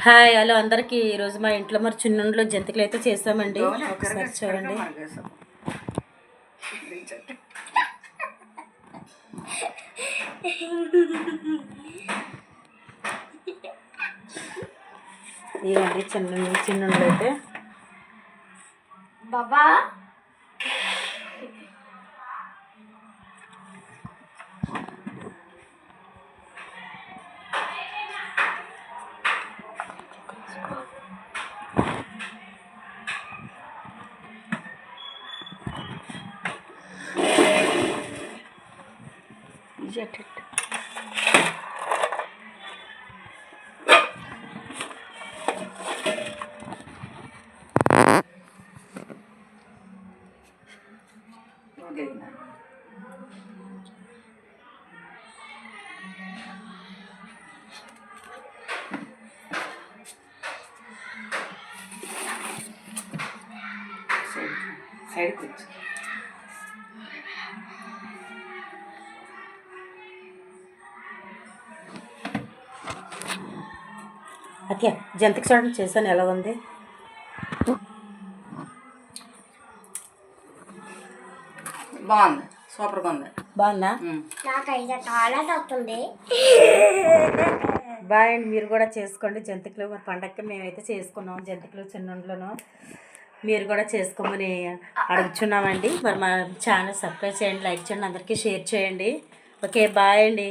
Hi hello అందరికీ. ఈరోజు మా ఇంట్లో మరి చిన్నుండ్లో జంతికలు అయితే చేసామండి. ఒకసారి చూడండి. ఇవ్వండి చిన్నుండ్లు అయితే బాబా సైడ్కి వచ్చి ఓకే జంతిక చూడండి చేశాను ఎలా ఉంది. బాగుంది, సూపర్గా ఉంది. బాగుందా? నాకైతే చాలా తప్పుంది. బాయ్ అండి. మీరు కూడా చేసుకోండి జంతికలు. మరి పండగకి మేమైతే చేసుకున్నాం జంతికలు చిన్నుండ్లను. మీరు కూడా చేసుకోమని అడుగుతున్నామండి. మరి మా ఛానల్ సబ్స్క్రైబ్ చేయండి, లైక్ చేయండి, అందరికీ షేర్ చేయండి. ఓకే బాయ్ అండి.